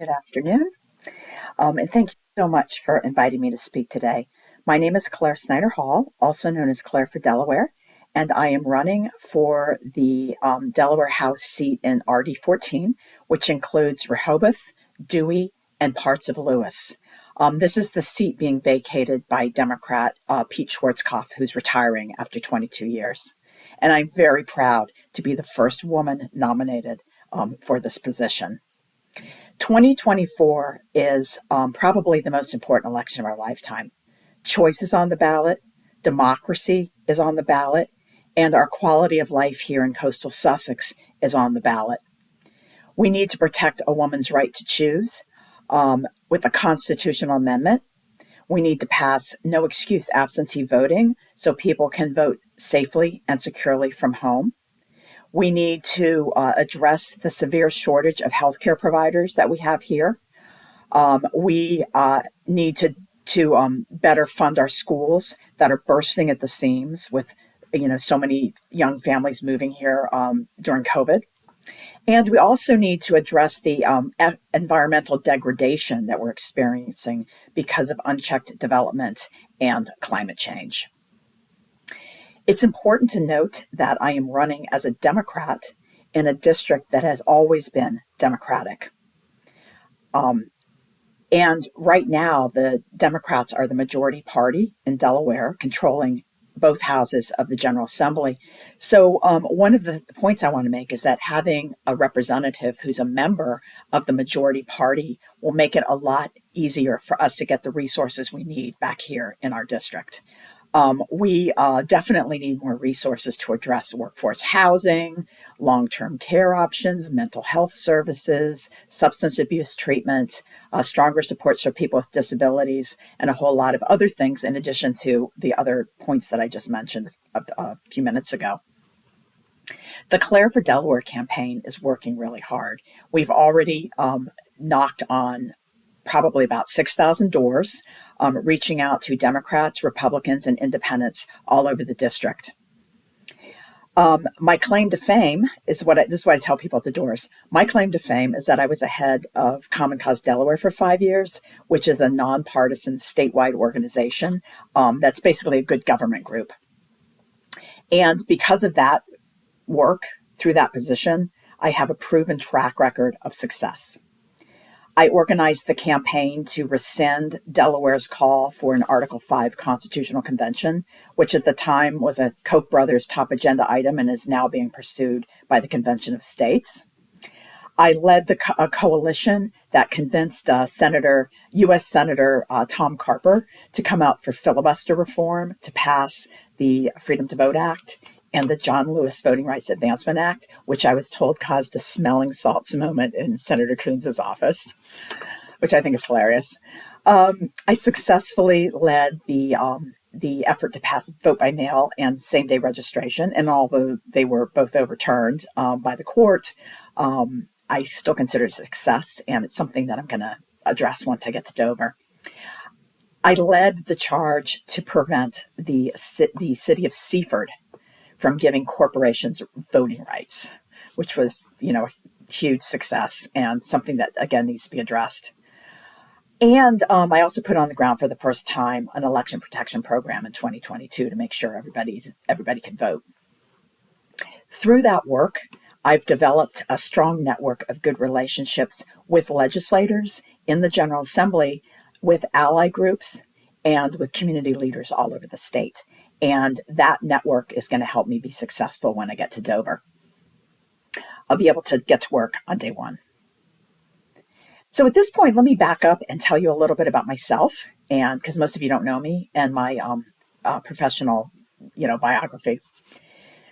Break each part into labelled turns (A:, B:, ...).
A: Good afternoon, and thank you so much for inviting me to speak today. My name is Claire Snyder Hall, also known as Claire for Delaware, and I am running for the Delaware House seat in RD14, which includes Rehoboth, Dewey, and parts of Lewis. This is the seat being vacated by Democrat Pete Schwarzkopf, who's retiring after 22 years. And I'm very proud to be the first woman nominated for this position. 2024 is probably the most important election of our lifetime. Choice is on the ballot, democracy is on the ballot, and our quality of life here in coastal Sussex is on the ballot. We need to protect a woman's right to choose with a constitutional amendment. We need to pass no excuse absentee voting so people can vote safely and securely from home. We need to address the severe shortage of healthcare providers that we have here. We need to better fund our schools that are bursting at the seams with, so many young families moving here during COVID. And we also need to address the environmental degradation that we're experiencing because of unchecked development and climate change. It's important to note that I am running as a Democrat in a district that has always been Democratic. And right now, the Democrats are the majority party in Delaware, controlling both houses of the General Assembly. So one of the points I want to make is that having a representative who's a member of the majority party will make it a lot easier for us to get the resources we need back here in our district. We definitely need more resources to address workforce housing, long-term care options, mental health services, substance abuse treatment, stronger supports for people with disabilities, and a whole lot of other things in addition to the other points that I just mentioned a few minutes ago. The Claire for Delaware campaign is working really hard. We've already knocked on probably about 6,000 doors, reaching out to Democrats, Republicans, and independents all over the district. My claim to fame is this is what I tell people at the doors. My claim to fame is that I was a head of Common Cause Delaware for 5 years, which is a nonpartisan statewide organization that's basically a good government group. And because of that work through that position, I have a proven track record of success. I organized the campaign to rescind Delaware's call for an Article 5 constitutional convention, which at the time was a Koch brothers top agenda item and is now being pursued by the Convention of States. I led a coalition that convinced U.S. Senator Tom Carper to come out for filibuster reform to pass the Freedom to Vote Act and the John Lewis Voting Rights Advancement Act, which I was told caused a smelling salts moment in Senator Coons' office, which I think is hilarious. I successfully led the effort to pass vote by mail and same-day registration, and although they were both overturned by the court, I still consider it a success, and it's something that I'm going to address once I get to Dover. I led the charge to prevent the city of Seaford from giving corporations voting rights, which was, a huge success and something that, again, needs to be addressed. And I also put on the ground for the first time an election protection program in 2022 to make sure everybody can vote. Through that work, I've developed a strong network of good relationships with legislators in the General Assembly, with ally groups, and with community leaders all over the state. And that network is going to help me be successful when I get to Dover. I'll be able to get to work on day one. So at this point, let me back up and tell you a little bit about myself, and because most of you don't know me, and my professional, biography.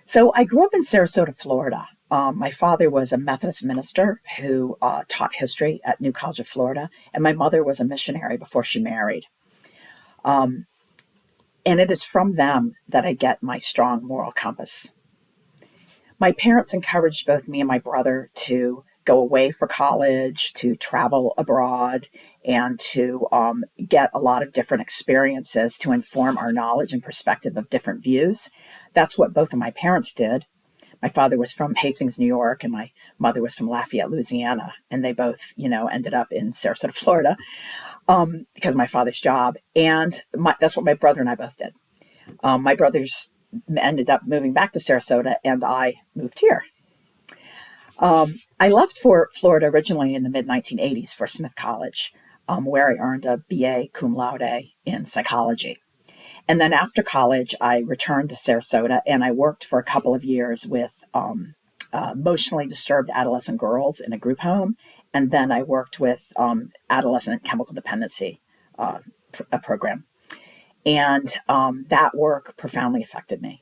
A: So I grew up in Sarasota, Florida. My father was a Methodist minister who taught history at New College of Florida, and my mother was a missionary before she married. And it is from them that I get my strong moral compass. My parents encouraged both me and my brother to go away for college, to travel abroad, and to get a lot of different experiences to inform our knowledge and perspective of different views. That's what both of my parents did. My father was from Hastings, New York, and my mother was from Lafayette, Louisiana. And they both, ended up in Sarasota, Florida, because of my father's job. And that's what my brother and I both did. My brothers ended up moving back to Sarasota, and I moved here. I left for Florida originally in the mid-1980s for Smith College, where I earned a BA cum laude in psychology. And then after college, I returned to Sarasota, and I worked for a couple of years with emotionally disturbed adolescent girls in a group home. And then I worked with adolescent chemical dependency program. And that work profoundly affected me.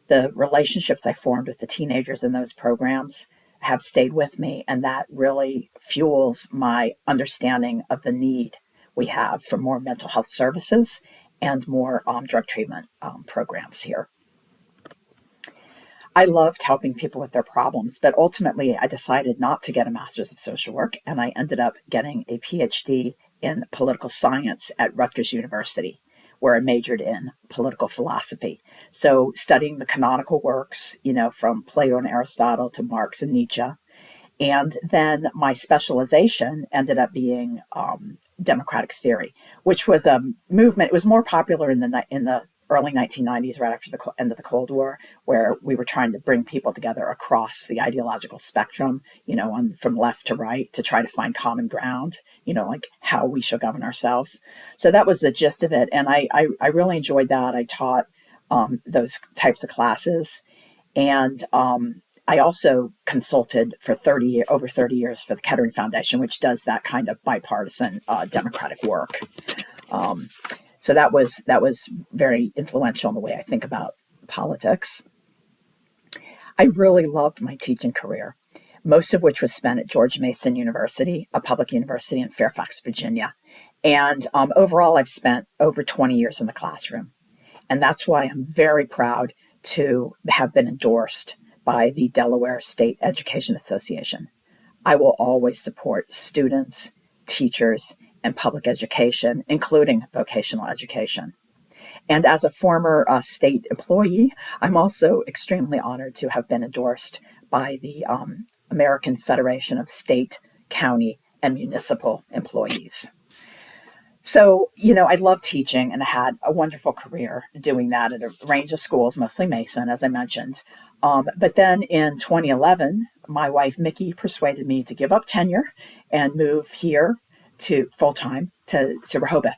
A: The relationships I formed with the teenagers in those programs have stayed with me, and that really fuels my understanding of the need we have for more mental health services and more drug treatment programs here. I loved helping people with their problems, but ultimately I decided not to get a master's of social work, and I ended up getting a PhD in political science at Rutgers University, where I majored in political philosophy. So studying the canonical works, from Plato and Aristotle to Marx and Nietzsche. And then my specialization ended up being democratic theory, which was a movement. It was more popular in the early 1990s, right after the end of the Cold War, where we were trying to bring people together across the ideological spectrum, from left to right, to try to find common ground, like how we shall govern ourselves. So that was the gist of it. And I really enjoyed that. I taught those types of classes. And I also consulted for over 30 years for the Kettering Foundation, which does that kind of bipartisan democratic work. So that was very influential in the way I think about politics. I really loved my teaching career, most of which was spent at George Mason University, a public university in Fairfax, Virginia. And overall, I've spent over 20 years in the classroom. And that's why I'm very proud to have been endorsed by the Delaware State Education Association. I will always support students, teachers, and public education, including vocational education. And as a former state employee, I'm also extremely honored to have been endorsed by the American Federation of State, County, and Municipal Employees. So, I love teaching, and I had a wonderful career doing that at a range of schools, mostly Mason, as I mentioned. But then in 2011, my wife, Mickey, persuaded me to give up tenure and move here to full-time to Rehoboth,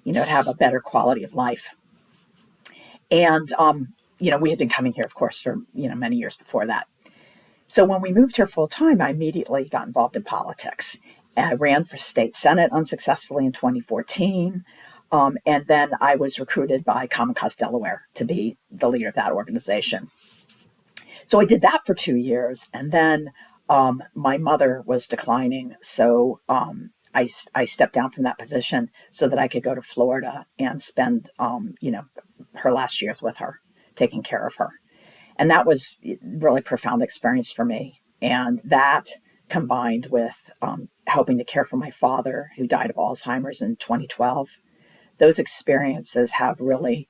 A: to have a better quality of life. And, we had been coming here, of course, for, many years before that. So when we moved here full-time, I immediately got involved in politics. I ran for state senate unsuccessfully in 2014. And then I was recruited by Common Cause Delaware to be the leader of that organization. So I did that for 2 years. And then my mother was declining. So I stepped down from that position so that I could go to Florida and spend, her last years with her, taking care of her. And that was a really profound experience for me. And that combined with helping to care for my father, who died of Alzheimer's in 2012, those experiences have really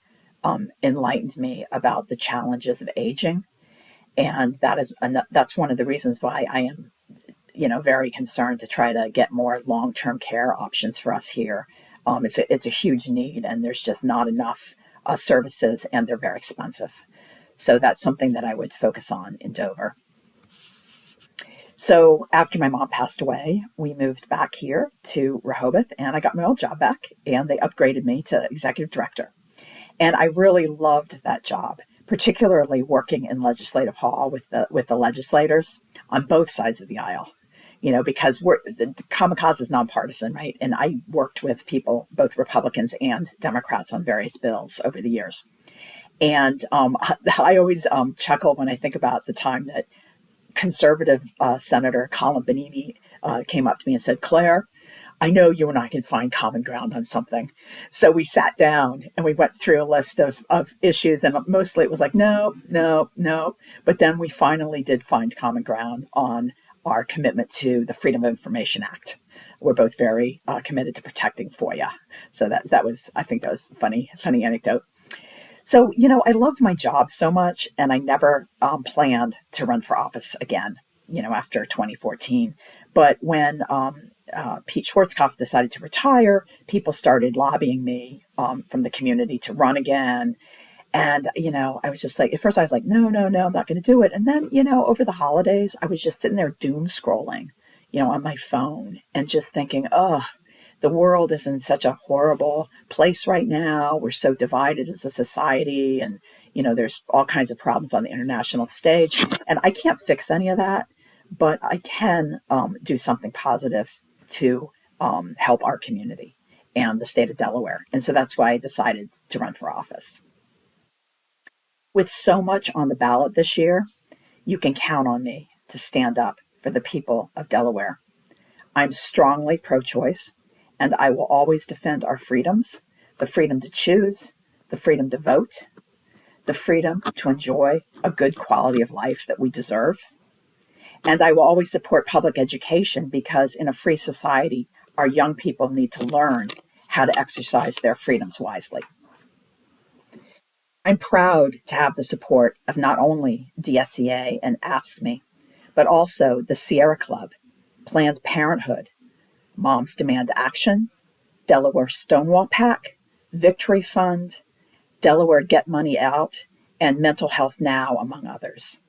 A: enlightened me about the challenges of aging. And that's one of the reasons why I am, very concerned to try to get more long-term care options for us here. It's a huge need, and there's just not enough services, and they're very expensive. So that's something that I would focus on in Dover. So after my mom passed away, we moved back here to Rehoboth, and I got my old job back, and they upgraded me to executive director. And I really loved that job, particularly working in Legislative Hall with the legislators on both sides of the aisle. Because the Common Cause is nonpartisan, right? And I worked with people, both Republicans and Democrats, on various bills over the years. And I always chuckle when I think about the time that conservative Senator Colin Benini came up to me and said, "Claire, I know you and I can find common ground on something." So we sat down and we went through a list of issues, and mostly it was like, no. But then we finally did find common ground on our commitment to the Freedom of Information Act. We're both very committed to protecting FOIA. So that was, I think that was a funny anecdote. So, I loved my job so much, and I never planned to run for office again, after 2014. But when Pete Schwarzkopf decided to retire, people started lobbying me from the community to run again. And, I was just like, at first I was like, no, no, no, I'm not going to do it. And then, over the holidays, I was just sitting there doom scrolling, on my phone and just thinking, oh, the world is in such a horrible place right now. We're so divided as a society, and there's all kinds of problems on the international stage, and I can't fix any of that, but I can do something positive to help our community and the state of Delaware. And so that's why I decided to run for office. With so much on the ballot this year, you can count on me to stand up for the people of Delaware. I'm strongly pro choice, and I will always defend our freedoms: the freedom to choose, the freedom to vote, the freedom to enjoy a good quality of life that we deserve. And I will always support public education because in a free society, our young people need to learn how to exercise their freedoms wisely. I'm proud to have the support of not only DSEA and Ask Me, but also the Sierra Club, Planned Parenthood, Moms Demand Action, Delaware Stonewall Pack, Victory Fund, Delaware Get Money Out, and Mental Health Now, among others.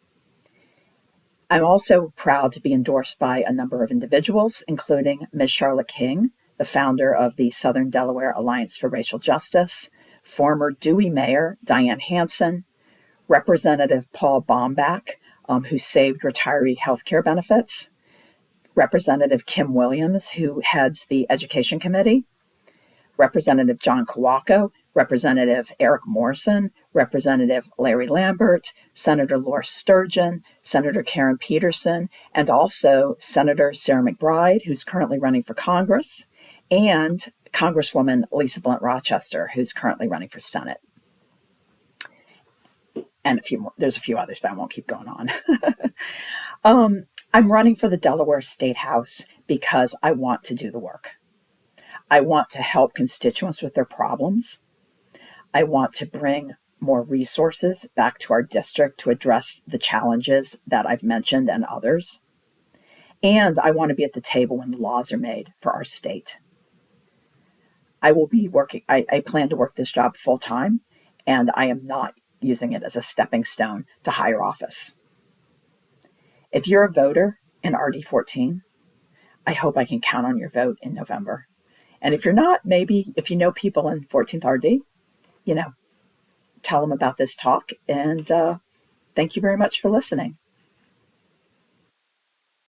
A: I'm also proud to be endorsed by a number of individuals, including Ms. Charlotte King, the founder of the Southern Delaware Alliance for Racial Justice, former Dewey Mayor Diane Hansen, Representative Paul Baumbach, who saved retiree health care benefits, Representative Kim Williams, who heads the Education Committee, Representative John Kawako, Representative Eric Morrison, Representative Larry Lambert, Senator Laura Sturgeon, Senator Karen Peterson, and also Senator Sarah McBride, who's currently running for Congress, and Congresswoman Lisa Blunt Rochester, who's currently running for Senate. And a few more. There's a few others, but I won't keep going on. I'm running for the Delaware State House because I want to do the work. I want to help constituents with their problems. I want to bring more resources back to our district to address the challenges that I've mentioned and others. And I want to be at the table when the laws are made for our state. I will be working, I plan to work this job full time, and I am not using it as a stepping stone to higher office. If you're a voter in RD14, I hope I can count on your vote in November. And if you're not, maybe if you know people in 14th RD, tell them about this talk. And thank you very much for listening.